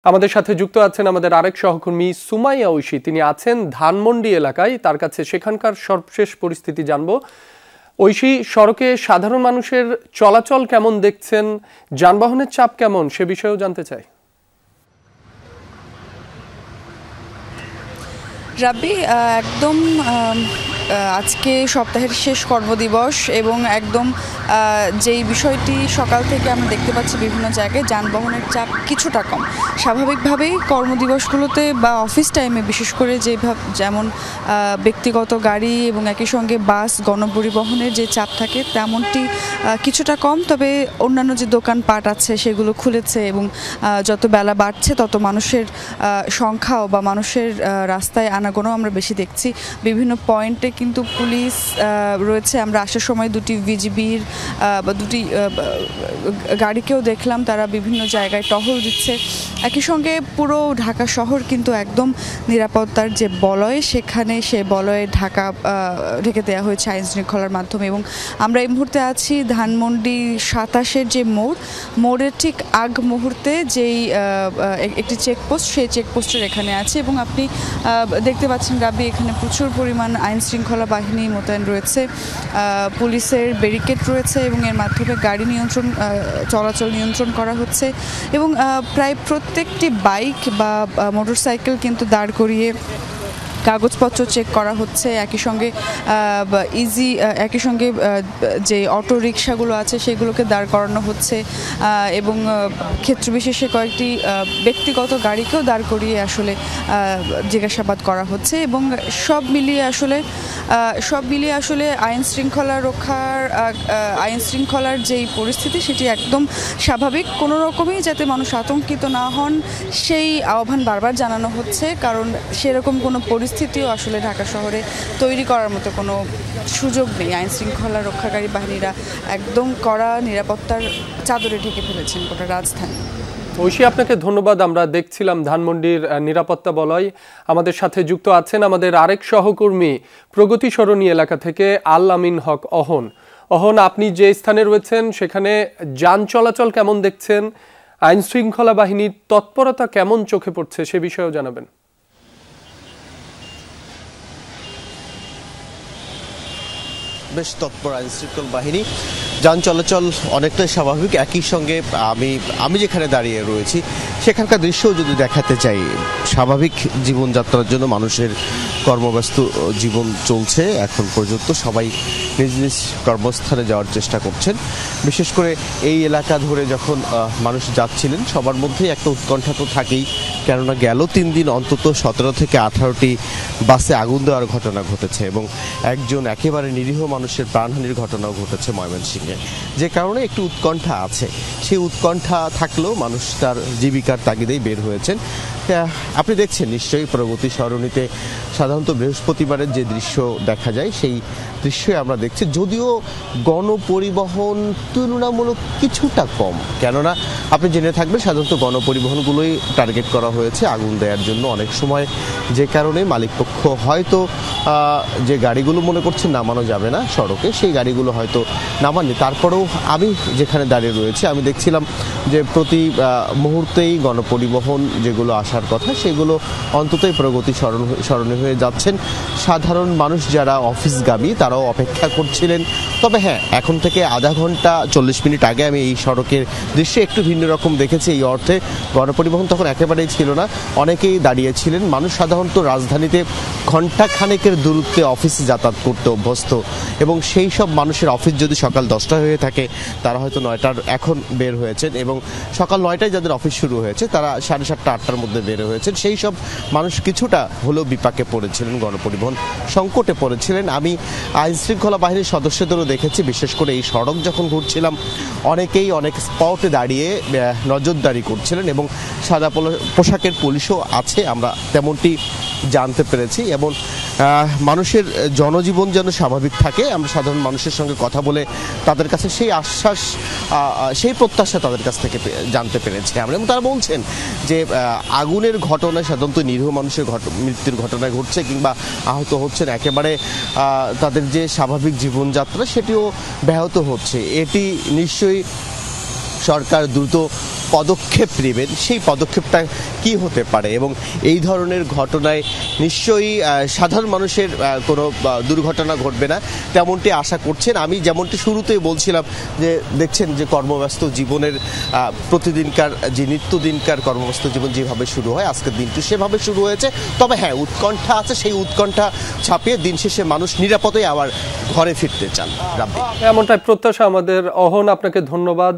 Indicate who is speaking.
Speaker 1: আমাদের সাথে যুক্ত আছেন আমাদের আরেক সহকর্মী সুমাইয়া ঐশী। তিনি আছেন ধানমন্ডি এলাকায়, তার কাছে সেখানকার সর্বশেষ পরিস্থিতি জানবো। ঐশী, সড়কে সাধারণ মানুষের চলাচল কেমন দেখছেন, যানবাহনের চাপ কেমন সে বিষয়েও জানতে চাই।
Speaker 2: রাব্বি, একদম আজকে সপ্তাহের শেষ কর্মদিবস এবং একদম যেই বিষয়টি সকাল থেকে আমরা দেখতে পাচ্ছি বিভিন্ন জায়গায় যানবাহনের চাপ কিছুটা কম। স্বাভাবিকভাবেই কর্মদিবসগুলোতে বা অফিস টাইমে বিশেষ করে যেমন ব্যক্তিগত গাড়ি এবং একই সঙ্গে বাস গণপরিবহনের যে চাপ থাকে তেমনটি কিছুটা কম। তবে অন্যান্য যে দোকানপাট আছে সেগুলো খুলেছে এবং যত বেলা বাড়ছে তত মানুষের সংখ্যাও বা মানুষের রাস্তায় আনাগোনাও আমরা বেশি দেখছি। বিভিন্ন পয়েন্টে কিন্তু পুলিশ রয়েছে। আমরা আসার সময় দুটি বিজিবির বা দুটি গাড়িকেও দেখলাম, তারা বিভিন্ন জায়গায় টহল দিচ্ছে। একই সঙ্গে পুরো ঢাকা শহর কিন্তু একদম নিরাপত্তার যে বলয়, সেখানে সে বলয়ে ঢেকে দেওয়া হয়েছে আইন শৃঙ্খলার মাধ্যমে। এবং আমরা এই মুহূর্তে আছি ধানমন্ডি 27-এর যে মোড়ের ঠিক আগ মুহূর্তে যেই একটি চেকপোস্ট, সেই চেকপোস্টের এখানে আছে এবং আপনি দেখতে পাচ্ছেন রাব্বি, এখানে প্রচুর পরিমাণ আইন শৃঙ্খলা বাহিনী মোতায়েন রয়েছে, পুলিশের ব্যারিকেড রয়েছে এবং এর মাধ্যমে গাড়ি চলাচল নিয়ন্ত্রণ করা হচ্ছে। এবং প্রায় প্রত্যেকটি বাইক বা মোটরসাইকেল কিন্তু দাঁড় করিয়ে কাগজপত্র চেক করা হচ্ছে। একই সঙ্গে যে অটো রিকশাগুলো আছে সেগুলোকে দাঁড় করানো হচ্ছে এবং ক্ষেত্রবিশেষে কয়েকটি ব্যক্তিগত গাড়িকেও দাঁড় করিয়ে আসলে জিজ্ঞাসাবাদ করা হচ্ছে। এবং সব মিলিয়ে আসলে আইন শৃঙ্খলার যেই পরিস্থিতি সেটি একদম স্বাভাবিক। কোনো রকমই যাতে মানুষ আতঙ্কিত না হন সেই আহ্বান বারবার জানানো হচ্ছে, কারণ সেরকম কোনো পরিস্থিতিও আসলে ঢাকা শহরে তৈরি করার মতো কোনো সুযোগ নেই। আইন শৃঙ্খলা রক্ষাকারী বাহিনীরা একদম কড়া নিরাপত্তার চাদরে ঢেকে ফেলেছেন গোটা রাজধানী।
Speaker 1: ঐশী, আপনাকে ধন্যবাদ। আমরা দেখছিলাম ধানমন্ডির নিরাপত্তা বলয়। আমাদের সাথে যুক্ত আছেন আমাদের আরেক সহকর্মী প্রগতি সরণি এলাকা থেকে আল আমিন হক অহন। আপনি যে স্থানে রয়েছেন সেখানে যান চলাচল কেমন দেখছেন, আইন শৃঙ্খলা বাহিনীর তৎপরতা কেমন চোখে পড়ছে সে বিষয়েও জানাবেন।
Speaker 3: বেশ তৎপর আইন শৃঙ্খলা বাহিনী, যান চলাচল অনেকটাই স্বাভাবিক। একই সঙ্গে আমি যেখানে দাঁড়িয়ে রয়েছি সেখানকার দৃশ্যও যদি দেখাতে চাই, স্বাভাবিক জীবনযাত্রার জন্য মানুষের কর্মব্যস্ত জীবন চলছে। এখন পর্যন্ত সবাই নিজ নিজ কর্মস্থানে যাওয়ার চেষ্টা করছেন। বিশেষ করে এই এলাকা ধরে যখন মানুষ যাচ্ছিলেন সবার মধ্যেই একটা উৎকণ্ঠা তো থাকেই, কেননা গেল 3 দিন অন্তত 17 থেকে 18টি বাসে আগুন দেওয়ার ঘটনা ঘটেছে এবং একজন একেবারে নিরীহ মানুষের প্রাণহানির ঘটনাও ঘটেছে ময়মনসিংহে, যে কারণে একটু উৎকণ্ঠা আছে। সেই উৎকণ্ঠা থাকলেও মানুষ তার জীবিকার তাগিদেই বের হয়েছেন। আপনি দেখছেন নিশ্চয়ই প্রগতি সরণিতে সাধারণত বৃহস্পতিবারের যে দৃশ্য দেখা যায় সেই দৃশ্যই আমরা দেখছি, যদিও গণপরিবহন তুলনামূলক কিছুটা কম। কেননা আপনি জেনে থাকবেন সাধারণত গণপরিবহনগুলোই টার্গেট করা হয়েছে আগুন দেওয়ার জন্য অনেক সময়, যে কারণে মালিকপক্ষ হয়তো যে গাড়িগুলো মনে করছে নামানো যাবে না সড়কে, সেই গাড়িগুলো হয়তো নামাননি। তারপরেও আমি যেখানে দাঁড়িয়ে রয়েছি আমি দেখছিলাম যে প্রতি মুহূর্তেই গণপরিবহন যেগুলো আসার কথা সেগুলো অন্ততই প্রগতি সরণি হয়ে যাচ্ছেন। সাধারণ মানুষ যারা অফিসগামী তারাও অপেক্ষা করছিলেন। তবে হ্যাঁ, এখন থেকে আধা ঘন্টা 40 মিনিট আগে আমি এই সড়কের দৃশ্য একটু ভিন্ন রকম দেখেছি। এই অর্থে গণপরিবহন তখন একেবারেই ছিল না, অনেকেই দাঁড়িয়েছিলেন। মানুষ সাধারণত রাজধানীতে ঘন্টা খানেকের দূরত্বে অফিসে যাতায়াত করতে অভ্যস্ত এবং সেই সব মানুষের অফিস যদি সকাল 10টা হয়ে থাকে তারা হয়তো 9টার এখন বের হয়েছেন এবং সকাল 9টায় যাদের অফিস শুরু হয়েছে তারা 7:30 8টার মধ্যে বের হয়েছেন। সেই সব মানুষ কিছুটা হলেও বিপাকে পড়েছিলেন, গণপরিবহন সংকটে পড়েছিলেন। আমি আইন শৃঙ্খলা বাহিনীর সদস্যদেরও দেখেছি, বিশেষ করে এই সড়ক যখন ঘুরছিলাম অনেকেই অনেক স্পটে দাঁড়িয়ে নজরদারি করছিলেন এবং সাদা পোশাকের পুলিশও আছে, আমরা তেমনটি জানতে পেরেছি। এবং মানুষের জনজীবন যেন স্বাভাবিক থাকে, আমরা সাধারণ মানুষের সঙ্গে কথা বলে তাদের কাছে সেই আশ্বাস, সেই প্রত্যাশা তাদের কাছ থেকে জানতে পেরেছি আমরা। এবং তারা বলছেন যে আগুনের ঘটনায় সাধারণত নিরীহ মানুষের মৃত্যুর ঘটনা ঘটছে কিংবা আহত হচ্ছেন, একেবারে তাদের যে স্বাভাবিক জীবনযাত্রা সেটিও ব্যাহত হচ্ছে। এটি নিশ্চয়ই সরকার দ্রুত পদক্ষেপ নেবেন, সেই পদক্ষেপটা কি হতে পারে এবং এই ধরনের ঘটনায় নিশ্চয়ই সাধারণ মানুষের কোনো দুর্ঘটনা ঘটবে না তেমনটি আশা করছেন। আমি যেমনটি শুরুতেই বলছিলাম যে দেখছেন যে কর্মব্যস্ত জীবনের প্রতিদিনকার যে নিত্যদিনকার কর্মব্যস্ত জীবন যেভাবে শুরু হয় আজকের দিনটি সেভাবে শুরু হয়েছে। তবে হ্যাঁ, উৎকণ্ঠা আছে, সেই উৎকণ্ঠা ছাপিয়ে দিন শেষে মানুষ নিরাপদে আবার ঘরে ফিরতে চান।
Speaker 1: এমনটাই প্রত্যাশা আমাদের। অহন, আপনাকে ধন্যবাদ।